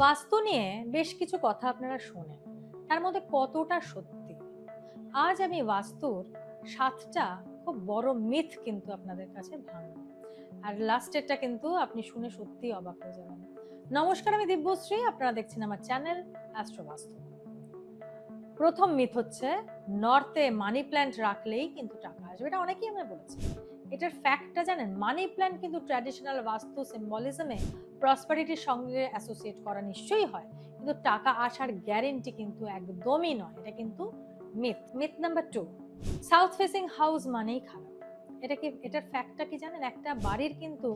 বাস্তু নিয়ে বেশ কিছু কথা আপনারা শোনেন, তার মধ্যে কতটা সত্যি? আজ আমি বাস্তুর 7টা খুব বড় মিথ কিন্তু আপনাদের কাছে ভাঙবো, আর লাস্টেরটা কিন্তু আপনি শুনে সত্যি অবাক হয়ে যাবেন। নমস্কার, আমি দিব্যশ্রী, আপনারা দেখছেন আমার চ্যানেল অ্যাস্ট্রো বাস্তু। প্রথম মিথ হচ্ছে নর্থে মানি প্ল্যান্ট রাখলেই কিন্তু টাকা আসবে। এটা অনেকেই আমায় বলেছে। এটার ফ্যাক্টটা জানেন? মানি প্ল্যান্ট কিন্তু ট্র্যাডিশনাল বাস্তু সিম্বলিজমে প্রসপারিটির সঙ্গে অ্যাসোসিয়েট করা নিশ্চয়ই হয়, কিন্তু টাকা আসার গ্যারেন্টি কিন্তু একদমই নয়। এটা কিন্তু myth. Myth number 2, south facing house মানেই খারাপ। এটার ফ্যাক্টটা কি জানেন? একটা বাড়ির কিন্তু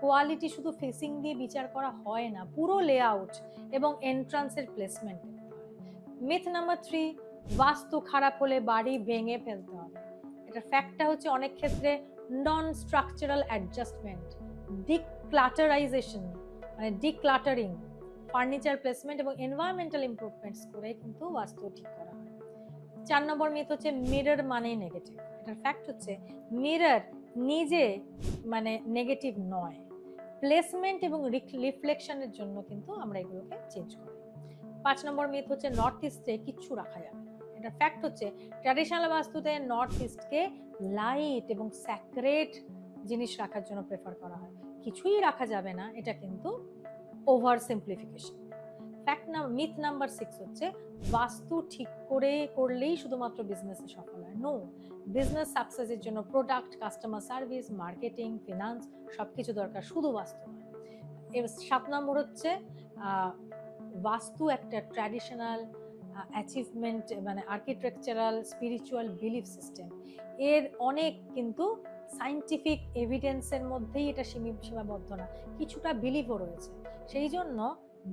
কোয়ালিটি শুধু ফেসিং দিয়ে বিচার করা হয় না, পুরো লেআউট এবং এন্ট্রান্সের প্লেসমেন্ট। মিথ নাম্বার 3, বাস্তু খারাপ হলে বাড়ি ভেঙে ফেলতে হবে। এটার ফ্যাক্টটা হচ্ছে অনেক ক্ষেত্রে নন স্ট্রাকচারাল অ্যাডজাস্টমেন্ট, ডিক্লাটারাইজেশন মানে ডিক্লাটারিং, ফার্নিচার প্লেসমেন্ট এবং এনভায়রনমেন্টাল ইমপ্রুভমেন্টস করে কিন্তু বাস্তু ঠিক করা হয়। 4 নম্বর মিথ হচ্ছে মিরর মানে নেগেটিভ। এটার ফ্যাক্ট হচ্ছে মিরর নিজে মানে নেগেটিভ নয়, প্লেসমেন্ট এবং রিফ্লেকশনের জন্য কিন্তু আমরা এগুলোকে চেঞ্জ করি। 5 নম্বর মিথ হচ্ছে নর্থ ইস্টে কিচ্ছু রাখা যাবে না। এটা ফ্যাক্ট হচ্ছে ট্র্যাডিশনাল বাস্তুতে নর্থ ইস্টকে লাইট এবং স্যাক্রেড জিনিস রাখার জন্য প্রেফার করা হয়। কিছুই রাখা যাবে না, এটা কিন্তু ওভার সিম্পলিফিকেশন। মিথ নাম্বার 6 হচ্ছে বাস্তু ঠিক করে করলেই শুধুমাত্র বিজনেসে সফল হয়। নো, বিজনেস সাকসেসের জন্য product, customer service, marketing, finance সবকিছু দরকার, শুধু বাস্তু নয়। এবার 7 নম্বর হচ্ছে বাস্তু একটা ট্র্যাডিশনাল অ্যাচিভমেন্ট মানে আর্কিটেকচারাল স্পিরিচুয়াল বিলিফ সিস্টেম। এর অনেক কিন্তু সায়েন্টিফিক এভিডেন্সের মধ্যেই এটা সীমাবদ্ধ না, কিছুটা বিলিভও রয়েছে। সেই জন্য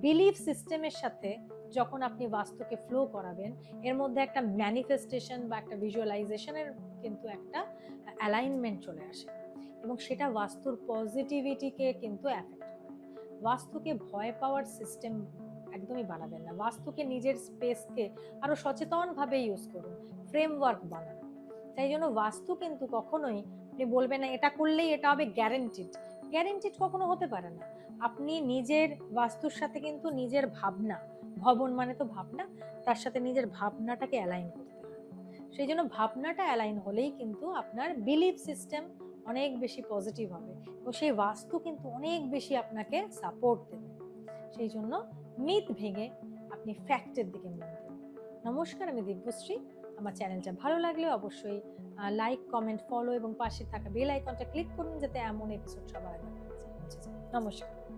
বিলিফ সিস্টেমের সাথে যখন আপনি বাস্তুকে ফ্লো করাবেন, এর মধ্যে একটা ম্যানিফেস্টেশন বা একটা ভিজুয়ালাইজেশনের কিন্তু একটা অ্যালাইনমেন্ট চলে আসে, এবং সেটা বাস্তুর পজিটিভিটিকে কিন্তু এফেক্ট করে। বাস্তুকে ভয় পাওয়ার সিস্টেম একদমই বানাবেন না। বাস্তুকে নিজের স্পেসকে আরো সচেতনভাবে ইউজ করুন, ফ্রেমওয়ার্ক বানান। তাই জন্য বাস্তু কিন্তু কখনোই আপনি বলবেন না এটা করলেই এটা হবে গ্যারেন্টিড। গ্যারেন্টিড কখনো হতে পারে না। আপনি নিজের বাস্তুর সাথে কিন্তু নিজের ভাবনা, ভবন মানে তো ভাবনা, তার সাথে নিজের ভাবনাটাকে অ্যালাইন করতে হয়। সেই জন্য ভাবনাটা অ্যালাইন হলেই কিন্তু আপনার বিলিফ সিস্টেম অনেক বেশি পজিটিভ হবে, এবং সেই বাস্তু কিন্তু অনেক বেশি আপনাকে সাপোর্ট দেবে। সেই জন্য মিথ ভেঙে আপনি ফ্যাক্টের দিকে মন দিন। নমস্কার, আমি দিব্যশ্রী। আমার চ্যানেলটা ভালো লাগলে অবশ্যই লাইক, কমেন্ট, ফলো এবং পাশে থাকা বেল আইকনটা ক্লিক করুন, যাতে এমন এপিসোড সবার আগে পৌঁছে যায়। নমস্কার।